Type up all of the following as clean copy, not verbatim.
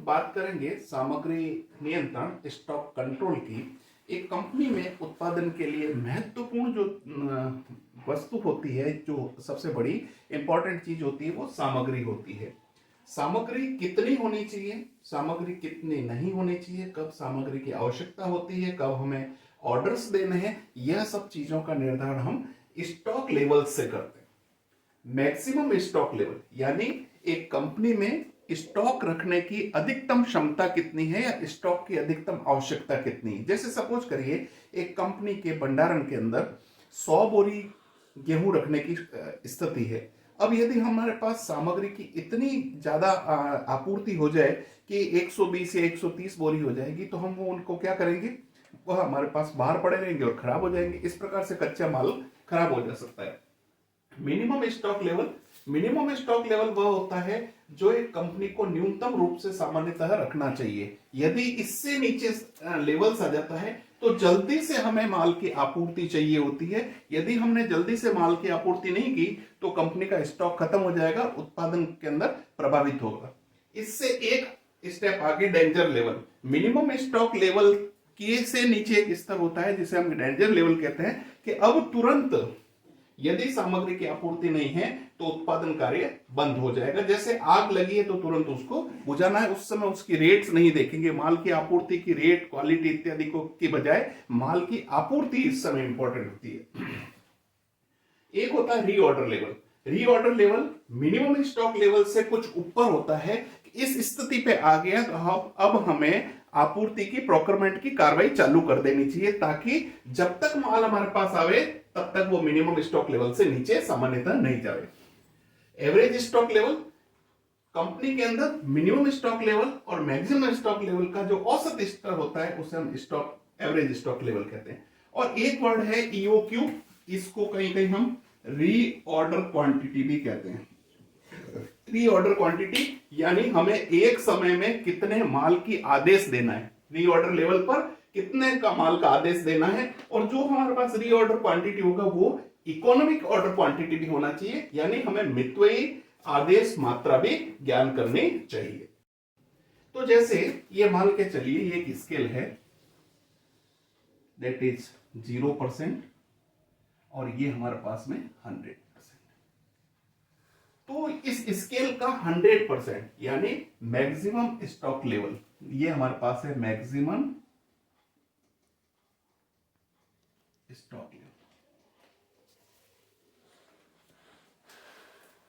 बात करेंगे सामग्री नियंत्रण स्टॉक कंट्रोल की। एक कंपनी में उत्पादन के लिए महत्वपूर्ण जो वस्तु होती है, जो सबसे बड़ी इंपॉर्टेंट चीज होती है, वो सामग्री होती है। सामग्री कितनी होनी चाहिए, सामग्री कितनी नहीं होनी चाहिए, कब सामग्री की आवश्यकता होती है, कब हमें ऑर्डर्स देने हैं, यह सब चीजों का निर्धारण हम स्टॉक लेवल से करते हैं। मैक्सिमम स्टॉक लेवल यानी एक कंपनी में स्टॉक रखने की अधिकतम क्षमता कितनी है या स्टॉक की अधिकतम आवश्यकता कितनी है। जैसे सपोज करिए एक कंपनी के भंडारण के अंदर 100 बोरी गेहूं रखने की स्थिति है। अब यदि हमारे पास सामग्री की इतनी ज्यादा आपूर्ति हो जाए कि 120 या 130 बोरी हो जाएगी, तो हम वो उनको क्या करेंगे, वह हमारे पास बाहर पड़े रहेंगे और खराब हो जाएंगे। इस प्रकार से कच्चा माल खराब हो जा सकता है। Minimum stock level, minimum stock level वह होता है जो एक कंपनी को न्यूनतम रूप से सामान्यतः रखना चाहिए। यदि इससे नीचे लेवल्स आ जाता है तो जल्दी से हमें माल की आपूर्ति चाहिए होती है। यदि हमने जल्दी से माल की आपूर्ति नहीं की तो कंपनी का स्टॉक खत्म हो जाएगा, उत्पादन के अंदर प्रभावित होगा। इससे एक स्टेप आगे danger level, minimum stock level के से नीचे एक स्तर होता है जिसे हम डेंजर लेवल कहते हैं, कि अब तुरंत यदि सामग्री की आपूर्ति नहीं है तो उत्पादन कार्य बंद हो जाएगा। जैसे आग लगी है तो तुरंत उसको बुझाना है। उस समय उसकी रेट्स नहीं देखेंगे, माल की आपूर्ति की रेट, क्वालिटी इत्यादि को की बजाय माल की आपूर्ति इस समय इंपॉर्टेंट होती है। एक होता है reorder level. Reorder level minimum stock level से कुछ ऊपर होता है। इस स्थिति पे आ गया तो अब हमें आपूर्ति की प्रोक्योरमेंट की कार्रवाई चालू कर देनी चाहिए, ताकि जब तक माल हमारे पास आवे तब तक वो मिनिमम स्टॉक लेवल से नीचे सामान्यतः नहीं जाए। एवरेज स्टॉक लेवल, कंपनी के अंदर मिनिमम स्टॉक लेवल और मैक्सिमम स्टॉक लेवल का जो औसत स्तर होता है उसे हम स्टॉक एवरेज स्टॉक लेवल कहते हैं। और एक वर्ड है ईओक्यू, इसको कहीं कहीं हम रीऑर्डर क्वांटिटी भी कहते हैं। रीऑर्डर क्वांटिटी यानी हमें एक समय में कितने माल की आदेश देना है, रीऑर्डर लेवल पर कितने का माल का आदेश देना है। और जो हमारे पास रीऑर्डर क्वांटिटी होगा वो इकोनॉमिक ऑर्डर क्वांटिटी भी होना चाहिए, यानी हमें मितव्ययी आदेश मात्रा भी ज्ञान करनी चाहिए। तो जैसे ये मान के चलिए ये एक स्केल है, दैट इज 0% और ये हमारे पास में 100%। तो इस स्केल का 100% यानी मैक्सिमम स्टॉक लेवल, ये हमारे पास है मैक्सिमम स्टॉक लेवल।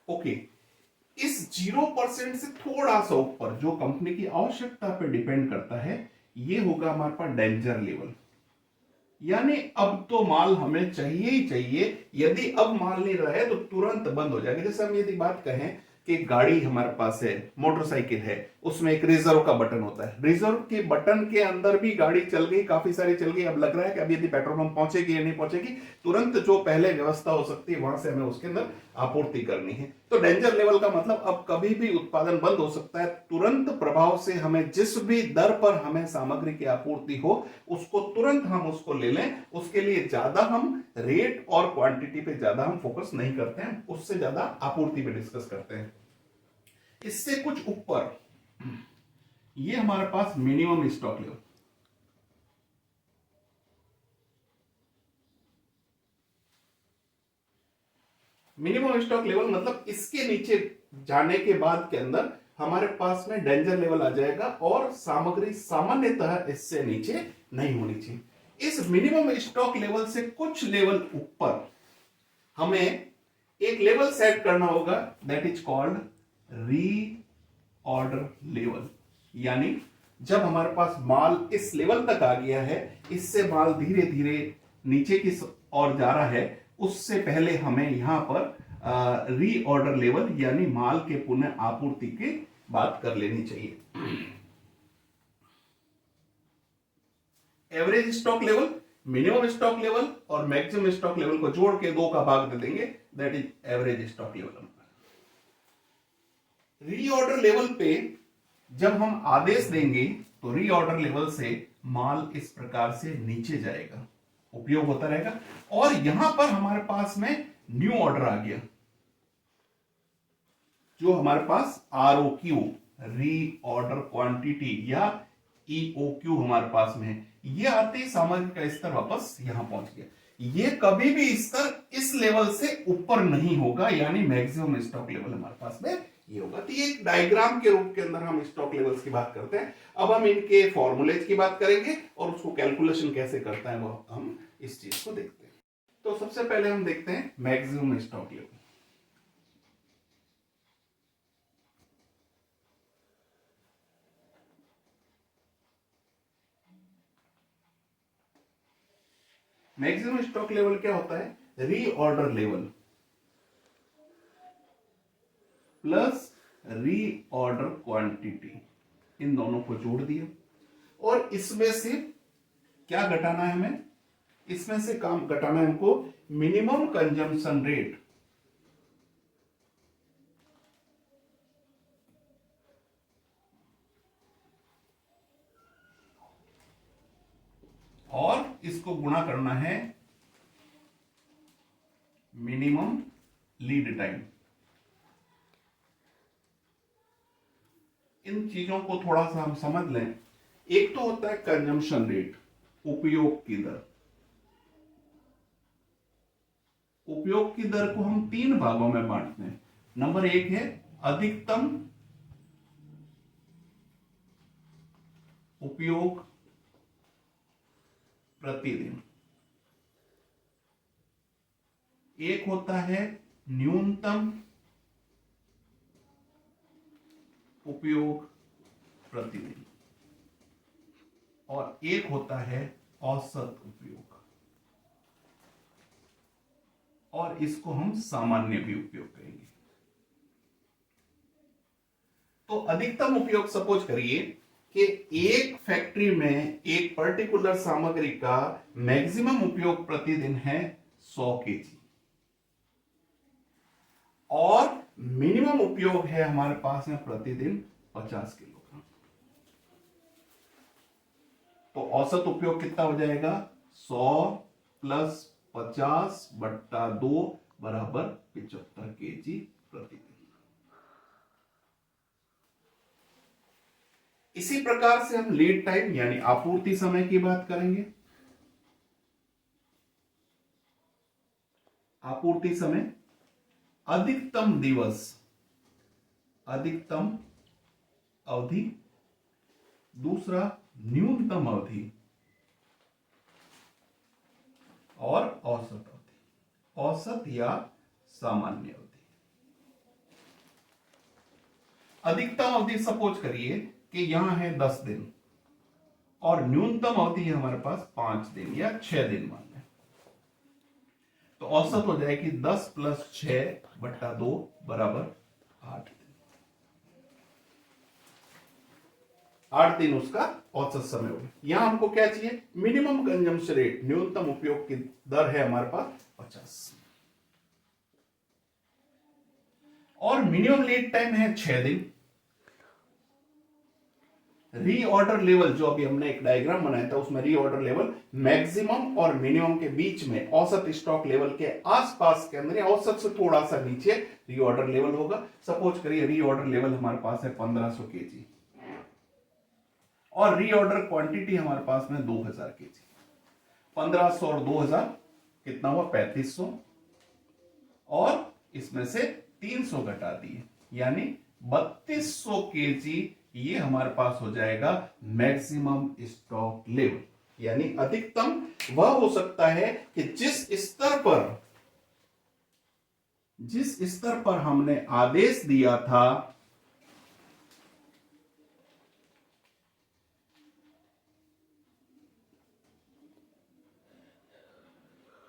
ओके, इस 0% से थोड़ा सा ऊपर जो कंपनी की आवश्यकता पर डिपेंड करता है, ये होगा हमारे पास डेंजर लेवल। यानी अब तो माल हमें चाहिए ही चाहिए, यदि अब माल नहीं रहा है तो तुरंत बंद हो जाएगा। जैसे हम यदि बात कहें कि गाड़ी हमारे पास है, मोटरसाइकिल है, उसमें एक रिजर्व का बटन होता है। रिजर्व के बटन के अंदर भी गाड़ी चल गई, काफी सारी चल गई, अब लग रहा है कि अब यदि पेट्रोल पंप पहुंचेगी या नहीं पहुंचेगी, तुरंत जो पहले व्यवस्था हो सकती है वहां से हमें उसके अंदर आपूर्ति करनी है। तो डेंजर लेवल का मतलब अब कभी भी उत्पादन बंद हो सकता है। तुरंत प्रभाव से हमें जिस भी दर पर हमें सामग्री की आपूर्ति हो उसको तुरंत हम उसको ले लें। उसके लिए ज्यादा हम रेट और क्वांटिटी पे ज्यादा हम फोकस नहीं करते हैं, उससे ज्यादा आपूर्ति पे डिस्कस करते हैं। इससे कुछ ऊपर ये हमारे पास minimum stock level, minimum stock level मतलब इसके नीचे जाने के बाद के अंदर हमारे पास में डेंजर लेवल आ जाएगा और सामग्री सामान्यतः इससे नीचे नहीं होनी चाहिए। इस मिनिमम स्टॉक लेवल से कुछ लेवल ऊपर हमें एक लेवल सेट करना होगा, that is called reorder level. यानी जब हमारे पास माल इस लेवल तक आ गया है, इससे माल धीरे धीरे नीचे की ओर जा रहा है, उससे पहले हमें यहां पर रीऑर्डर लेवल यानी माल के पुनः आपूर्ति की बात कर लेनी चाहिए। Average stock level, minimum stock level और मैक्सिमम स्टॉक लेवल को जोड़ के 2 का भाग दे देंगे, that is average stock level. Reorder level पे जब हम आदेश देंगे तो रीऑर्डर लेवल से माल इस प्रकार से नीचे जाएगा, उपयोग होता रहेगा। और यहां पर हमारे पास में न्यू ऑर्डर आ गया, जो हमारे पास ROQ रीऑर्डर क्वांटिटी या EOQ हमारे पास में है। ये आते ही सामग्री का स्तर वापस यहां पहुंच गया। ये कभी भी स्तर इस लेवल से ऊपर नहीं होगा, यानी मैक्सिमम स्टॉक लेवल हमारे पास में ये होगा। तो ये एक डायग्राम के रूप के अंदर हम स्टॉक लेवल्स की बात करते हैं। अब हम इनके फॉर्मूलेज की बात करेंगे और उसको कैलकुलेशन कैसे करता है वो हम इस चीज को देखते हैं। तो सबसे पहले हम देखते हैं maximum stock level. Maximum stock level क्या होता है? Reorder level plus reorder quantity, इन दोनों को जोड़ दिया और इसमें से क्या घटाना है हमें? इसमें से काम घटाना है हमको मिनिमम कंजम्पशन रेट। और इसको गुणा करना है मिनिमम लीड टाइम। इन चीजों को थोड़ा सा हम समझ लें। एक तो होता है कंजम्पशन रेट, उपयोग की दर। उपयोग की दर को हम 3 भागों में बांटते हैं। नंबर 1 है अधिकतम उपयोग प्रतिदिन, एक होता है न्यूनतम उपयोग प्रतिदिन और एक होता है औसत उपयोग, और इसको हम सामान्य भी उपयोग करेंगे। तो अधिकतम उपयोग, सपोज करिए कि एक फैक्ट्री में एक पर्टिकुलर सामग्री का मैक्सिमम उपयोग प्रतिदिन है 100 केजी और मिनिमम उपयोग है हमारे पास में प्रतिदिन 50 किलोग्राम। तो औसत उपयोग कितना हो जाएगा? 100 प्लस 50/2 बराबर 75 केजी प्रतिदिन। इसी प्रकार से हम लीड टाइम यानी आपूर्ति समय की बात करेंगे। आपूर्ति समय, अधिकतम दिवस, अधिकतम अवधि, दूसरा न्यूनतम अवधि और औसत अवधि, औसत या सामान्य अवधि। अधिकतम अवधि सपोज करिए कि यहां है 10 दिन और न्यूनतम अवधि है हमारे पास 5 दिन या 6 दिन मान लें। तो औसत हो जाएगी 10 प्लस 6/2 बराबर 8 दिन। 8 दिन उसका औसत समय हो गया। यहां हमको क्या चाहिए? मिनिमम कंजम्पशन रेट, न्यूनतम उपयोग की दर है हमारे पास 50 और मिनिमम लीड टाइम है 6 दिन। रीऑर्डर लेवल जो अभी हमने एक डायग्राम बनाया था उसमें रीऑर्डर लेवल मैक्सिमम और मिनिमम के बीच में औसत स्टॉक लेवल के आसपास के अंदर या औसत से थोड़ा सा नीचे रीऑर्डर लेवल होगा। सपोज करिए रीऑर्डर लेवल हमारे पास है 1500 केजी और रीऑर्डर क्वांटिटी हमारे पास में 2000 केजी। 1500 और 2000 कितना हुआ? 3500 और इसमें से 300 घटा दिए यानी 3200 केजी। ये हमारे पास हो जाएगा मैक्सिमम स्टॉक लेवल। यानी अधिकतम वह हो सकता है कि जिस स्तर पर हमने आदेश दिया था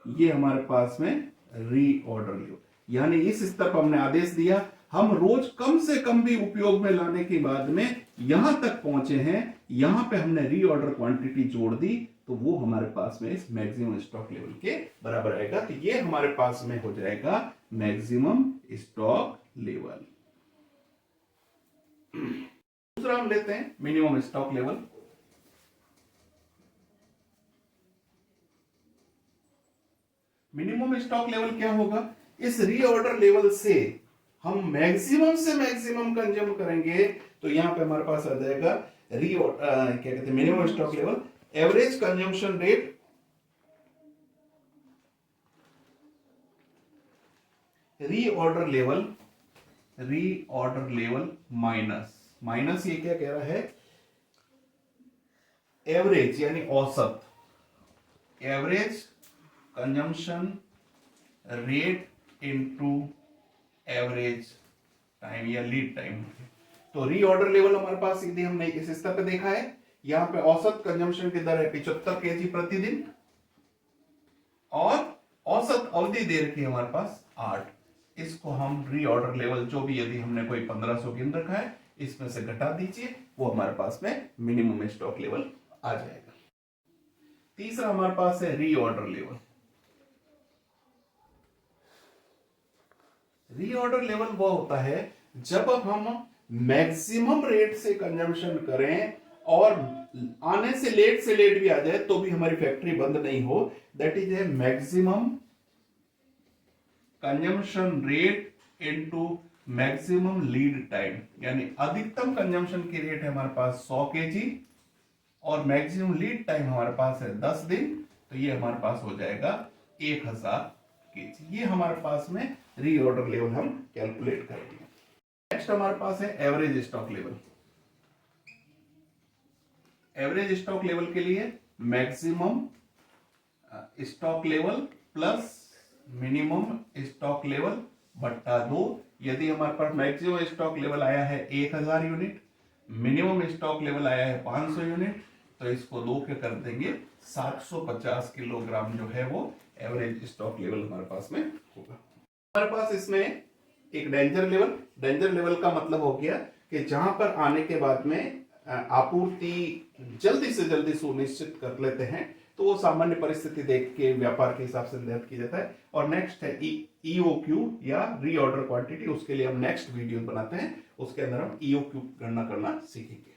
ये हमारे पास में रीऑर्डर लेवल, यानी इस स्तर पर हमने आदेश दिया, हम रोज कम से कम भी उपयोग में लाने के बाद में यहां तक पहुंचे हैं, यहां पे हमने रीऑर्डर क्वांटिटी जोड़ दी तो वो हमारे पास में इस मैक्सिमम स्टॉक लेवल के बराबर आएगा। तो ये हमारे पास में हो जाएगा मैक्सिमम स्टॉक लेवल। दूसरा हम लेते हैं minimum stock level. Minimum stock level क्या होगा? इस रीऑर्डर लेवल से हम मैक्सिमम से मैक्सिमम कंज्यूम करेंगे तो यहां पे हमारे पास आ जाएगा क्या कहते हैं minimum stock level, average consumption rate, reorder level minus ये क्या कह रहा है, एवरेज यानी औसत, average consumption rate into average time या लीड टाइम। तो रीऑर्डर लेवल हमारे पास सीधे हमने इस स्तर पे देखा है, यहां पे औसत कंजम्पशन की दर है 75 केजी प्रतिदिन और औसत अवधि दे रखी है हमारे पास 8। इसको हम रीऑर्डर लेवल जो भी यदि हमने कोई 1500 गिन रखा है इसमें से घटा दीजिए, वो हमारे पास में मिनिमम स्टॉक लेवल आ जाएगा। तीसरा हमारे पास है रीऑर्डर लेवल। रीऑर्डर लेवल वो होता है जब हम मैक्सिमम रेट से कंजम्पशन करें और आने से लेट भी आ जाए तो भी हमारी फैक्ट्री बंद नहीं हो, that is a maximum consumption rate into maximum lead time. यानी अधिकतम कंजम्पशन की रेट है हमारे पास 100 केजी और मैक्सिमम लीड टाइम हमारे पास है 10 दिन, तो ये हमारे पास हो जाएगा 1000 केजी। ये हमारे पास में रीऑर्डर लेवल हम कैलकुलेट करेंगे। नेक्स्ट हमारे पास है average stock level. Average stock level के लिए maximum stock level plus minimum stock level बट्टा 2। यदि हमारे पास मैक्सिमम स्टॉक लेवल आया है 1000 यूनिट, मिनिमम स्टॉक लेवल आया है 500 यूनिट, तो इसको 2 के कर देंगे 750 किलोग्राम जो है वो एवरेज स्टॉक लेवल हमारे पास में होगा। हमारे पास इसमें एक डेंजर लेवल का मतलब हो गया कि जहां पर आने के बाद में आपूर्ति जल्दी से जल्दी सुनिश्चित कर लेते हैं, तो वो सामान्य परिस्थिति देख के व्यापार के हिसाब से निर्धारित किया जाता है। और नेक्स्ट है EOQ या रीऑर्डर क्वांटिटी, उसके लिए हम नेक्स्ट वीडियो बनाते हैं, उसके अंदर हम EOQ गणना करना सीखेंगे।